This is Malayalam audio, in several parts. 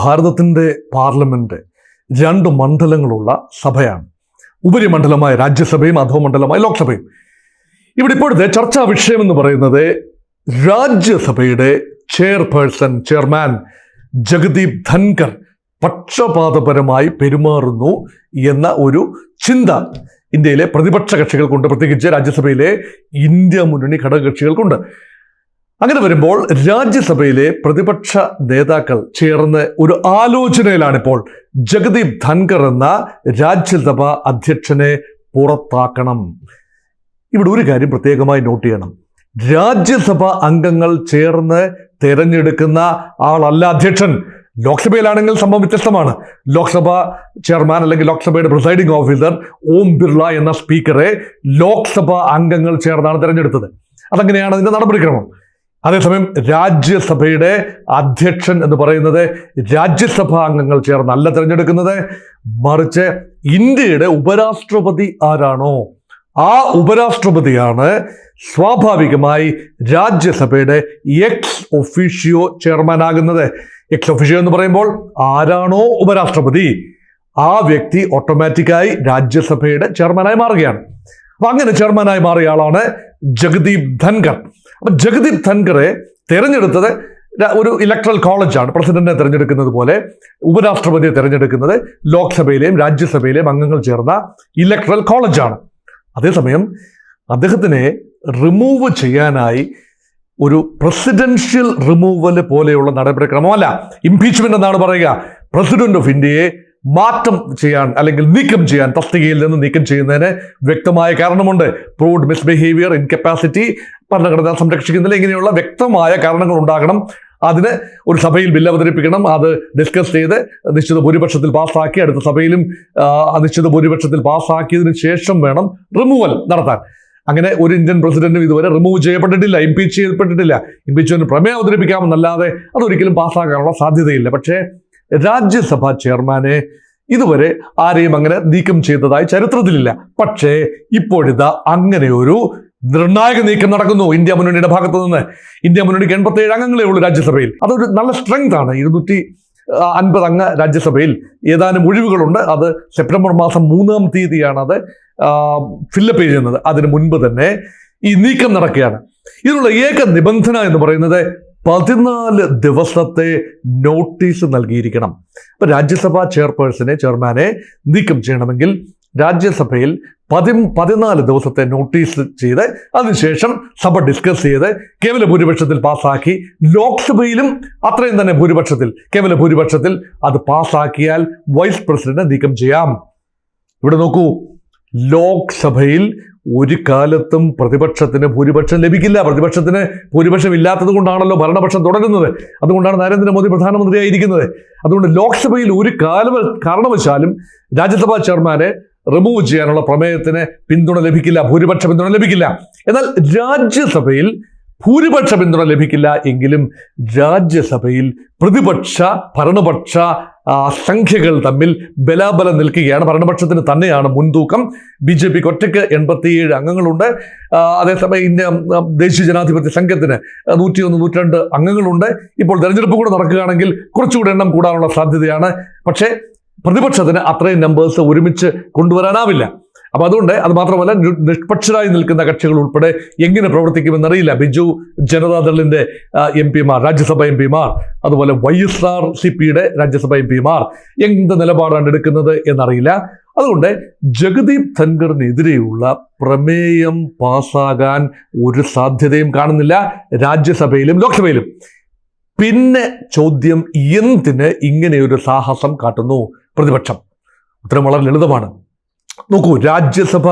ഭാരതത്തിൻ്റെ പാർലമെൻറ്റ് 2 മണ്ഡലങ്ങളുള്ള സഭയാണ്. ഉപരിമണ്ഡലമായ രാജ്യസഭയും അധോമണ്ഡലമായ ലോക്സഭയും. ഇവിടെ ഇപ്പോഴത്തെ ചർച്ചാ വിഷയം എന്ന് പറയുന്നത് രാജ്യസഭയുടെ ചെയർമാൻ ജഗദീപ് ധൻകർ പക്ഷപാതപരമായി പെരുമാറുന്നു എന്ന ഒരു ചിന്ത ഇന്ത്യയിലെ പ്രതിപക്ഷ കക്ഷികൾക്കുണ്ട്, പ്രത്യേകിച്ച് രാജ്യസഭയിലെ ഇന്ത്യ മുന്നണി ഘടകകക്ഷികൾക്കുണ്ട്. അങ്ങനെ വരുമ്പോൾ രാജ്യസഭയിലെ പ്രതിപക്ഷ നേതാക്കൾ ചേർന്ന് ഒരു ആലോചനയിലാണിപ്പോൾ ജഗദീപ് ധൻകർ എന്ന രാജ്യസഭ അധ്യക്ഷനെ പുറത്താക്കണം. ഇവിടെ ഒരു കാര്യം പ്രത്യേകമായി നോട്ട് ചെയ്യണം. രാജ്യസഭ അംഗങ്ങൾ ചേർന്ന് തെരഞ്ഞെടുക്കുന്ന ആളല്ല അധ്യക്ഷൻ. ലോക്സഭയിലാണെങ്കിൽ സംഭവം വ്യത്യസ്തമാണ്. ലോക്സഭ ചെയർമാൻ അല്ലെങ്കിൽ ലോക്സഭയുടെ പ്രിസൈഡിംഗ് ഓഫീസർ ഓം ബിർള എന്ന സ്പീക്കറെ ലോക്സഭ അംഗങ്ങൾ ചേർന്നാണ് തെരഞ്ഞെടുത്തത്. അതങ്ങനെയാണ് അതിൻ്റെ നടപടിക്രമം. അതേസമയം രാജ്യസഭയുടെ അധ്യക്ഷൻ എന്ന് പറയുന്നത് രാജ്യസഭാ അംഗങ്ങൾ ചേർന്നല്ല തിരഞ്ഞെടുക്കുന്നത്, മറിച്ച് ഇന്ത്യയുടെ ഉപരാഷ്ട്രപതി ആരാണോ ആ ഉപരാഷ്ട്രപതിയാണ് സ്വാഭാവികമായി രാജ്യസഭയുടെ എക്സ് ഒഫീഷ്യോ ചെയർമാൻ ആകുന്നത്. എക്സ് ഒഫീഷ്യോ എന്ന് പറയുമ്പോൾ ആരാണോ ഉപരാഷ്ട്രപതി ആ വ്യക്തി ഓട്ടോമാറ്റിക്കായി രാജ്യസഭയുടെ ചെയർമാനായി മാറുകയാണ്. അപ്പൊ അങ്ങനെ ചെയർമാനായി മാറിയ ആളാണ് ജഗദീപ് ധൻകർ. അപ്പൊ ജഗദീപ് ധൻകറെ തിരഞ്ഞെടുത്തത് ഒരു ഇലക്ട്രൽ കോളേജാണ്. പ്രസിഡന്റിനെ തിരഞ്ഞെടുക്കുന്നത് പോലെ ഉപരാഷ്ട്രപതിയെ തിരഞ്ഞെടുക്കുന്നത് ലോക്സഭയിലെയും രാജ്യസഭയിലെയും അംഗങ്ങൾ ചേർന്ന ഇലക്ട്രൽ കോളേജാണ്. അതേസമയം അദ്ദേഹത്തിനെ റിമൂവ് ചെയ്യാനായി ഒരു പ്രസിഡൻഷ്യൽ റിമൂവൽ പോലെയുള്ള നടപടിക്രമമല്ല, ഇംപീച്ച്മെന്റ് എന്നാണ് പറയുക. പ്രസിഡന്റ് ഓഫ് ഇന്ത്യയെ മാറ്റം ചെയ്യാൻ അല്ലെങ്കിൽ നീക്കം ചെയ്യാൻ, തസ്തികയിൽ നിന്ന് നീക്കം ചെയ്യുന്നതിന് വ്യക്തമായ കാരണമുണ്ട്. പ്രൂവ്ഡ് മിസ്ബിഹേവിയർ, ഇൻകപ്പാസിറ്റി, ഭരണഘടന സംരക്ഷിക്കുന്നില്ല, ഇങ്ങനെയുള്ള വ്യക്തമായ കാരണങ്ങൾ ഉണ്ടാകണം. അതിന് ഒരു സഭയിൽ ബില്ല് അവതരിപ്പിക്കണം, അത് ഡിസ്കസ് ചെയ്ത് നിശ്ചിത ഭൂരിപക്ഷത്തിൽ പാസ്സാക്കി അടുത്ത സഭയിലും നിശ്ചിത ഭൂരിപക്ഷത്തിൽ പാസ്സാക്കിയതിനു ശേഷം വേണം റിമൂവൽ നടത്താൻ. അങ്ങനെ ഒരു ഇന്ത്യൻ പ്രസിഡന്റും ഇതുവരെ റിമൂവ് ചെയ്യപ്പെട്ടിട്ടില്ല, ഇംപീച്ച് ചെയ്യപ്പെട്ടിട്ടില്ല. ഇംപീച്ച്മെന്റ് പ്രമേയം അവതരിപ്പിക്കാമെന്നല്ലാതെ അതൊരിക്കലും പാസ്സാക്കാനുള്ള സാധ്യതയില്ല. പക്ഷേ രാജ്യസഭാ ചെയർമാനെ ഇതുവരെ ആരെയും അങ്ങനെ നീക്കം ചെയ്തതായി ചരിത്രത്തിലില്ല. പക്ഷേ ഇപ്പോഴിതാ അങ്ങനെ ഒരു നിർണായക നീക്കം നടക്കുന്നു ഇന്ത്യ മുന്നണിയുടെ ഭാഗത്തു നിന്ന്. ഇന്ത്യ മുന്നണിക്ക് 87 അംഗങ്ങളേ ഉള്ളൂ രാജ്യസഭയിൽ. അതൊരു നല്ല സ്ട്രെങ്ത് ആണ്. 250 അംഗ രാജ്യസഭയിൽ ഏതാനും ഒഴിവുകളുണ്ട്. അത് സെപ്റ്റംബർ മാസം 3-ാം തീയതിയാണ് അത് ഫില്ലപ്പ് ചെയ്യുന്നത്. അതിന് മുൻപ് തന്നെ ഈ നീക്കം നടക്കുകയാണ്. ഇതിനുള്ള ഏക നിബന്ധന എന്ന് പറയുന്നത് 14 ദിവസത്തെ നോട്ടീസ് നൽകിയിരിക്കണം. അപ്പൊ രാജ്യസഭാ ചെയർമാനെ നീക്കം ചെയ്യണമെങ്കിൽ രാജ്യസഭയിൽ 14 ദിവസത്തെ നോട്ടീസ് ചെയ്ത് അതിനുശേഷം സഭ ഡിസ്കസ് ചെയ്ത് കേവല ഭൂരിപക്ഷത്തിൽ പാസ്സാക്കി, ലോക്സഭയിലും അത്രയും തന്നെ കേവല ഭൂരിപക്ഷത്തിൽ അത് പാസ്സാക്കിയാൽ വൈസ് പ്രസിഡന്റ് നീക്കം ചെയ്യാം. ഇവിടെ നോക്കൂ, ലോക്സഭയിൽ ഒരു കാലത്തും പ്രതിപക്ഷത്തിന് ഭൂരിപക്ഷം ലഭിക്കില്ല. പ്രതിപക്ഷത്തിന് ഭൂരിപക്ഷം ഇല്ലാത്തത് കൊണ്ടാണല്ലോ ഭരണപക്ഷം തുടരുന്നത്. അതുകൊണ്ടാണ് നരേന്ദ്രമോദി പ്രധാനമന്ത്രിയായിരിക്കുന്നത്. അതുകൊണ്ട് ലോക്സഭയിൽ ഒരു കാരണവശാലും രാജ്യസഭാ ചെയർമാനെ റിമൂവ് ചെയ്യാനുള്ള പ്രമേയത്തിന് പിന്തുണ ലഭിക്കില്ല, ഭൂരിപക്ഷ പിന്തുണ ലഭിക്കില്ല. എന്നാൽ രാജ്യസഭയിൽ ഭൂരിപക്ഷ പിന്തുണ ലഭിക്കില്ല എങ്കിലും രാജ്യസഭയിൽ പ്രതിപക്ഷ ഭരണപക്ഷ സംഖ്യകൾ തമ്മിൽ ബലാബലം നിൽക്കുകയാണ്. ഭരണപക്ഷത്തിന് തന്നെയാണ് മുൻതൂക്കം. BJPക്ക് ഒറ്റയ്ക്ക് 87 അംഗങ്ങളുണ്ട്. അതേസമയം ഇന്ത്യ ദേശീയ ജനാധിപത്യ സംഘത്തിന് 101-102 അംഗങ്ങളുണ്ട്. ഇപ്പോൾ തെരഞ്ഞെടുപ്പ് കൂടെ നടക്കുകയാണെങ്കിൽ കുറച്ചുകൂടെ എണ്ണം കൂടാനുള്ള സാധ്യതയാണ്. പക്ഷേ പ്രതിപക്ഷത്തിന് അത്രയും നമ്പേഴ്സ് ഒരുമിച്ച് കൊണ്ടുവരാനാവില്ല. അപ്പൊ അതുകൊണ്ട് അത് മാത്രമല്ല, നിഷ്പക്ഷരായി നിൽക്കുന്ന കക്ഷികൾ ഉൾപ്പെടെ എങ്ങനെ പ്രവർത്തിക്കുമെന്നറിയില്ല. ബിജു ജനതാദളിന്റെ MP-മാർ, രാജ്യസഭ MP-മാർ, അതുപോലെ YSRCPയുടെ രാജ്യസഭ MP-മാർ എന്ത് നിലപാടാണ് എടുക്കുന്നത് എന്നറിയില്ല. അതുകൊണ്ട് ജഗദീപ് ധൻകറിനെതിരെയുള്ള പ്രമേയം പാസ്സാകാൻ ഒരു സാധ്യതയും കാണുന്നില്ല രാജ്യസഭയിലും ലോക്സഭയിലും. പിന്നെ ചോദ്യം, എന്തിന് ഇങ്ങനെയൊരു സാഹസം കാട്ടുന്നു പ്രതിപക്ഷം? ഉത്തരം വളരെ ലളിതമാണ്. നോക്കൂ, രാജ്യസഭ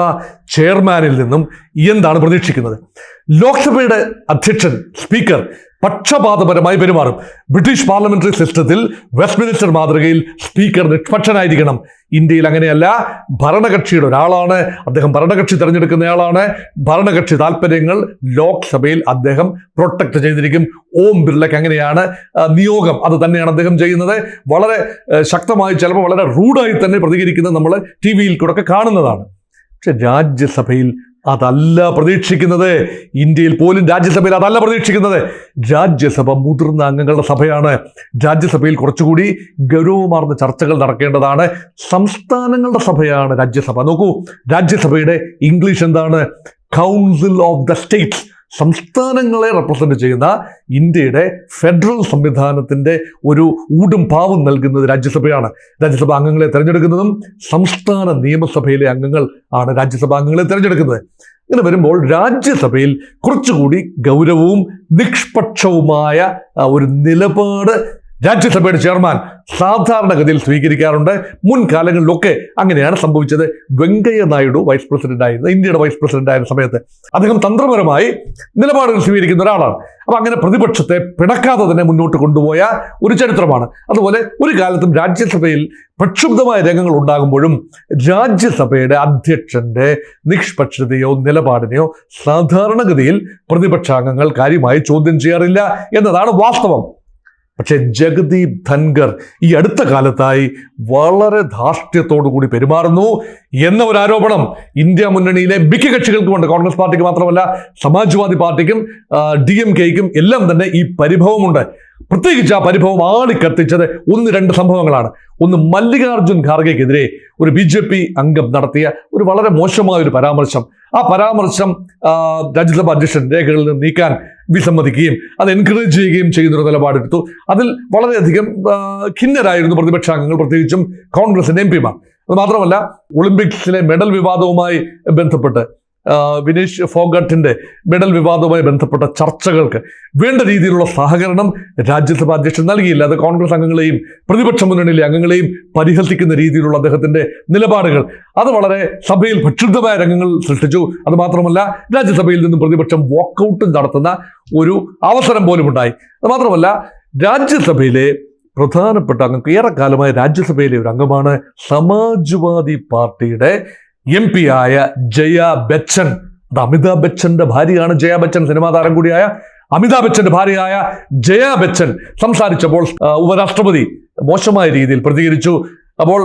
ചെയർമാനിൽ നിന്നും എന്താണ് പ്രതീക്ഷിക്കുന്നത്? ലോക്സഭയുടെ അധ്യക്ഷൻ സ്പീക്കർ പക്ഷപാതപരമായി പെരുമാറും. ബ്രിട്ടീഷ് പാർലമെന്ററി സിസ്റ്റത്തിൽ വെസ്റ്റ്മിനിസ്റ്റർ മാതൃകയിൽ സ്പീക്കർ നിഷ്പക്ഷനായിരിക്കണം. ഇന്ത്യയിൽ അങ്ങനെയല്ല. ഭരണകക്ഷിയുടെ ഒരാളാണ് അദ്ദേഹം, ഭരണകക്ഷി തിരഞ്ഞെടുക്കുന്നയാളാണ്. ഭരണകക്ഷി താല്പര്യങ്ങൾ ലോക്സഭയിൽ അദ്ദേഹം പ്രൊട്ടക്ട് ചെയ്തിരിക്കും. ഓം ബിർളയ്ക്ക് അങ്ങനെയാണ് നിയോഗം, അത് തന്നെയാണ് അദ്ദേഹം ചെയ്യുന്നത്. വളരെ ശക്തമായി, ചിലപ്പോൾ വളരെ റൂഡായി തന്നെ പ്രതികരിക്കുന്നത് നമ്മൾ TV-യിൽ കൂടെ കാണുന്നതാണ്. പക്ഷെ രാജ്യസഭയിൽ അതല്ല പ്രതീക്ഷിക്കുന്നത്. ഇന്ത്യയിൽ പോലും രാജ്യസഭയിൽ അതല്ല പ്രതീക്ഷിക്കുന്നത്. രാജ്യസഭ മുതിർന്ന അംഗങ്ങളുടെ സഭയാണ്. രാജ്യസഭയിൽ കുറച്ചുകൂടി ഗൗരവമാർന്ന ചർച്ചകൾ നടക്കേണ്ടതാണ്. സംസ്ഥാനങ്ങളുടെ സഭയാണ് രാജ്യസഭ. നോക്കൂ, രാജ്യസഭയുടെ ഇംഗ്ലീഷ് എന്താണ്? Council of the States. സംസ്ഥാനങ്ങളെ റെപ്രസെന്റ് ചെയ്യുന്ന ഇന്ത്യയുടെ ഫെഡറൽ സംവിധാനത്തിന്റെ ഒരു ഊടും പാവും നൽകുന്നത് രാജ്യസഭയാണ്. രാജ്യസഭ അംഗങ്ങളെ തിരഞ്ഞെടുക്കുന്നതും സംസ്ഥാന നിയമസഭയിലെ അംഗങ്ങൾ ആണ് രാജ്യസഭാ അംഗങ്ങളെ തിരഞ്ഞെടുക്കുന്നത്. ഇങ്ങനെ വരുമ്പോൾ രാജ്യസഭയിൽ കുറച്ചുകൂടി ഗൗരവവും നിഷ്പക്ഷവുമായ ഒരു നിലപാട് രാജ്യസഭയുടെ ചെയർമാൻ സാധാരണഗതിയിൽ സ്വീകരിക്കാറുണ്ട്. മുൻകാലങ്ങളിലൊക്കെ അങ്ങനെയാണ് സംഭവിച്ചത്. വെങ്കയ്യ നായിഡു വൈസ് പ്രസിഡന്റ് ആയിരുന്ന, ഇന്ത്യയുടെ വൈസ് പ്രസിഡന്റ് ആയിരുന്ന സമയത്ത് അദ്ദേഹം തന്ത്രപരമായി നിലപാടുകൾ സ്വീകരിക്കുന്ന ഒരാളാണ്. അപ്പൊ അങ്ങനെ പ്രതിപക്ഷത്തെ പിണക്കാതെ തന്നെ മുന്നോട്ട് കൊണ്ടുപോയ ഒരു ചരിത്രമാണ്. അതുപോലെ ഒരു കാലത്തും രാജ്യസഭയിൽ പ്രക്ഷുബ്ധമായ രംഗങ്ങൾ ഉണ്ടാകുമ്പോഴും രാജ്യസഭയുടെ അധ്യക്ഷന്റെ നിഷ്പക്ഷതയോ നിലപാടിനെയോ സാധാരണഗതിയിൽ പ്രതിപക്ഷാംഗങ്ങൾ കാര്യമായി ചോദ്യം ചെയ്യാറില്ല എന്നതാണ് വാസ്തവം. പക്ഷേ ജഗദീപ് ധൻഖർ ഈ അടുത്ത കാലത്തായി വളരെ ധാർഷ്ട്യത്തോടു കൂടി പെരുമാറുന്നു എന്ന ഒരു ആരോപണം ഇന്ത്യ മുന്നണിയിലെ മിക്ക കക്ഷികൾക്കുമുണ്ട്. കോൺഗ്രസ് പാർട്ടിക്ക് മാത്രമല്ല, സമാജ്വാദി പാർട്ടിക്കും DMKയ്ക്കും എല്ലാം തന്നെ ഈ പരിഭവമുണ്ട്. പ്രത്യേകിച്ച് ആ പരിഭവം ആളിക്കത്തിച്ചത് 1-2 സംഭവങ്ങളാണ്. ഒന്ന്, മല്ലികാർജുൻ ഖാർഗെക്കെതിരെ ഒരു BJP അംഗം നടത്തിയ ഒരു വളരെ മോശമായ ഒരു പരാമർശം. ആ പരാമർശം രാജ്യസഭാ അധ്യക്ഷൻ രേഖകളിൽ നിന്ന് നീക്കാൻ വിസമ്മതിക്കുകയും അത് എൻകറേജ് ചെയ്യുകയും ചെയ്യുന്നൊരു നിലപാടെടുത്തു. അതിൽ വളരെയധികം ഖിന്നരായിരുന്നു പ്രതിപക്ഷാംഗങ്ങൾ, പ്രത്യേകിച്ചും കോൺഗ്രസിന്റെ MP മാർ. അത് മാത്രമല്ല, ഒളിമ്പിക്സിലെ മെഡൽ വിവാദവുമായി ബന്ധപ്പെട്ട് വിനേഷ് ഫോഗട്ടിന്റെ മെഡൽ വിവാദവുമായി ബന്ധപ്പെട്ട ചർച്ചകൾക്ക് വേണ്ട രീതിയിലുള്ള സഹകരണം രാജ്യസഭാ അധ്യക്ഷൻ നൽകിയില്ല. അത് കോൺഗ്രസ് അംഗങ്ങളെയും പ്രതിപക്ഷ മുന്നണിയിലെ അംഗങ്ങളെയും പരിഹസിക്കുന്ന രീതിയിലുള്ള അദ്ദേഹത്തിന്റെ നിലപാടുകൾ അത് വളരെ സഭയിൽ പ്രക്ഷുബ്ധമായ രംഗങ്ങൾ സൃഷ്ടിച്ചു. അത് മാത്രമല്ല, രാജ്യസഭയിൽ നിന്നും പ്രതിപക്ഷം വാക്കൗട്ട് നടത്തുന്ന ഒരു അവസരം പോലും ഉണ്ടായി. അത് മാത്രമല്ല, രാജ്യസഭയിലെ പ്രധാനപ്പെട്ട അംഗം, ഏറെക്കാലമായ രാജ്യസഭയിലെ ഒരു അംഗമാണ് സമാജ്വാദി പാർട്ടിയുടെ MP ആയ ജയ ബച്ചൻ. അത് അമിതാഭ് ബച്ചന്റെ ഭാര്യയാണ് ജയ ബച്ചൻ. സിനിമാ താരം കൂടിയായ അമിതാഭ് ബച്ചന്റെ ഭാര്യയായ ജയ ബച്ചൻ സംസാരിച്ചപ്പോൾ ഉപരാഷ്ട്രപതി മോശമായ രീതിയിൽ പ്രതികരിച്ചു. അപ്പോൾ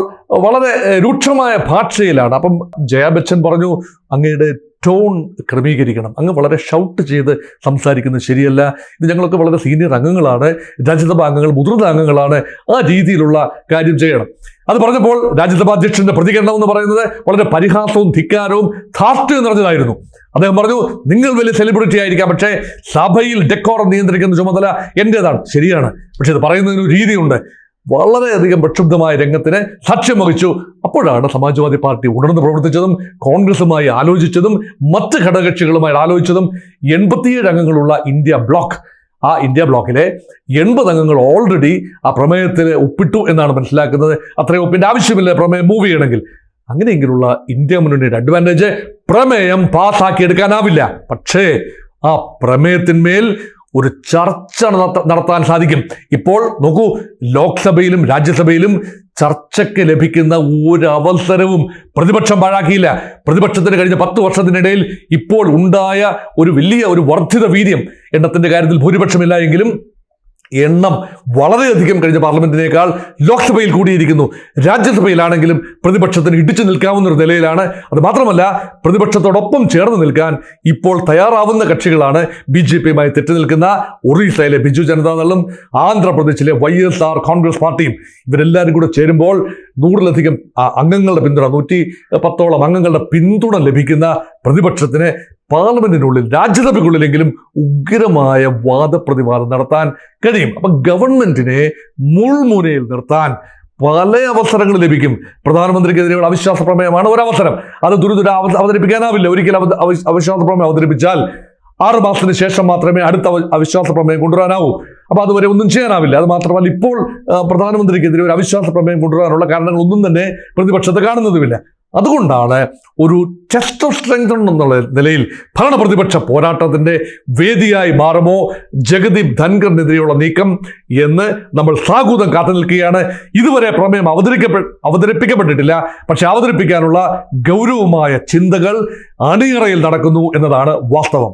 വളരെ രൂക്ഷമായ ഭാഷയിലാണ്. അപ്പം ജയ ബച്ചൻ പറഞ്ഞു, അങ്ങയുടെ ടോൺ ക്രമീകരിക്കണം, അങ്ങ് വളരെ ഷൗട്ട് ചെയ്ത് സംസാരിക്കുന്നത് ശരിയല്ല, ഇത് ഞങ്ങളൊക്കെ വളരെ സീനിയർ അംഗങ്ങളാണ്, രാജ്യസഭാ അംഗങ്ങൾ മുതിർന്ന അംഗങ്ങളാണ്, ആ രീതിയിലുള്ള കാര്യം ചെയ്യണം. അത് പറഞ്ഞപ്പോൾ രാജ്യസഭാ അധ്യക്ഷന്റെ പ്രതികരണം എന്ന് പറയുന്നത് വളരെ പരിഹാസവും ധിക്കാരവും ധാർഷ്ട്യവും നിറഞ്ഞതായിരുന്നു. അദ്ദേഹം പറഞ്ഞു, നിങ്ങൾ വലിയ സെലിബ്രിറ്റി ആയിരിക്കാം, പക്ഷേ സഭയിൽ ഡെക്കോറം നിയന്ത്രിക്കുന്ന ചുമതല എന്റേതാണ്. ശരിയാണ്, പക്ഷെ ഇത് പറയുന്നതിന് ഒരു രീതിയുണ്ട്. വളരെയധികം പ്രക്ഷുബ്ധമായ രംഗത്തിന് സാക്ഷ്യം വഹിച്ചു. അപ്പോഴാണ് സമാജ്വാദി പാർട്ടി ഉണർന്ന് പ്രവർത്തിച്ചതും കോൺഗ്രസുമായി ആലോചിച്ചതും മറ്റ് ഘടകകക്ഷികളുമായി ആലോചിച്ചതും. 87 അംഗങ്ങളുള്ള ഇന്ത്യ ബ്ലോക്ക്, ആ ഇന്ത്യ ബ്ലോക്കിലെ 80 അംഗങ്ങൾ ഓൾറെഡി ആ പ്രമേയത്തിൽ ഒപ്പിട്ടു എന്നാണ് മനസ്സിലാക്കുന്നത്. അത്രയും ഒപ്പിന്റെ ആവശ്യമില്ല പ്രമേയം മൂവ് ചെയ്യണമെങ്കിൽ. അങ്ങനെയെങ്കിലുള്ള ഇന്ത്യ മുന്നണിയുടെ അഡ്വാൻറ്റേജ്, പ്രമേയം പാസ്സാക്കിയെടുക്കാനാവില്ല, പക്ഷേ ആ പ്രമേയത്തിന്മേൽ ഒരു ചർച്ച നടത്താൻ സാധിക്കും. ഇപ്പോൾ നോക്കൂ, ലോക്സഭയിലും രാജ്യസഭയിലും ചർച്ചയ്ക്ക് ലഭിക്കുന്ന ഒരു അവസരവും പ്രതിപക്ഷം പാഴാക്കിയില്ല. പ്രതിപക്ഷത്തിന് കഴിഞ്ഞ 10 വർഷത്തിനിടയിൽ ഇപ്പോൾ ഉണ്ടായ ഒരു വലിയ ഒരു വർദ്ധിത വീര്യം, എണ്ണത്തിന്റെ കാര്യത്തിൽ ഭൂരിപക്ഷമില്ല എങ്കിലും എണ്ണം വളരെയധികം കഴിഞ്ഞ പാർലമെന്റിനേക്കാൾ ലോക്സഭയിൽ കൂടിയിരിക്കുന്നു. രാജ്യസഭയിലാണെങ്കിലും പ്രതിപക്ഷത്തിന് ഇടിച്ചു നിൽക്കാവുന്ന ഒരു നിലയിലാണ്. അത് മാത്രമല്ല, പ്രതിപക്ഷത്തോടൊപ്പം ചേർന്ന് നിൽക്കാൻ ഇപ്പോൾ തയ്യാറാവുന്ന കക്ഷികളാണ് BJPയുമായി തെറ്റി നിൽക്കുന്ന ഒറീസയിലെ ബിജു ജനതാദളും ആന്ധ്രാപ്രദേശിലെ YSR കോൺഗ്രസ് പാർട്ടിയും. ഇവരെല്ലാവരും കൂടെ ചേരുമ്പോൾ 100-ലധികം അംഗങ്ങളുടെ പിന്തുണ, 110ഓളം അംഗങ്ങളുടെ പിന്തുണ ലഭിക്കുന്ന പ്രതിപക്ഷത്തിന് പാർലമെന്റിനുള്ളിൽ, രാജ്യസഭയ്ക്കുള്ളിലെങ്കിലും ഉഗ്രമായ വാദപ്രതിവാദം നടത്താൻ കഴിയും. അപ്പൊ ഗവൺമെന്റിനെ മുൾമുനയിൽ നിർത്താൻ പല അവസരങ്ങൾ ലഭിക്കും. പ്രധാനമന്ത്രിക്കെതിരെയുള്ള അവിശ്വാസ പ്രമേയമാണ് ഒരവസരം. അത് ദുരിതം അവതരിപ്പിക്കാനാവില്ല. ഒരിക്കലും അവിശ്വാസ പ്രമേയം അവതരിപ്പിച്ചാൽ 6 മാസത്തിന് ശേഷം മാത്രമേ അടുത്ത അവിശ്വാസ പ്രമേയം കൊണ്ടുവരാനാവൂ. അപ്പൊ അതുവരെ ഒന്നും ചെയ്യാനാവില്ല. അത് മാത്രമല്ല, ഇപ്പോൾ പ്രധാനമന്ത്രിക്കെതിരെ ഒരു അവിശ്വാസ പ്രമേയം കൊണ്ടുവരാനുള്ള കാരണങ്ങളൊന്നും തന്നെ പ്രതിപക്ഷത്ത് കാണുന്നതുമില്ല. അതുകൊണ്ടാണ് ഒരു ടെസ്റ്റ് ഓഫ് സ്ട്രെങ്ത് എന്നുള്ള നിലയിൽ ഭരണപ്രതിപക്ഷ പോരാട്ടത്തിന്റെ വേദിയായി മാറുമോ ജഗദീപ് ധൻഖറിനെതിരെയുള്ള നീക്കം എന്ന് നമ്മൾ സാഗൂതം കാത്തു നിൽക്കുകയാണ്. ഇതുവരെ പ്രമേയം അവതരിപ്പിക്കപ്പെട്ടിട്ടില്ല, പക്ഷെ അവതരിപ്പിക്കാനുള്ള ഗൗരവമായ ചിന്തകൾ അണിയറയിൽ നടക്കുന്നു എന്നതാണ് വാസ്തവം.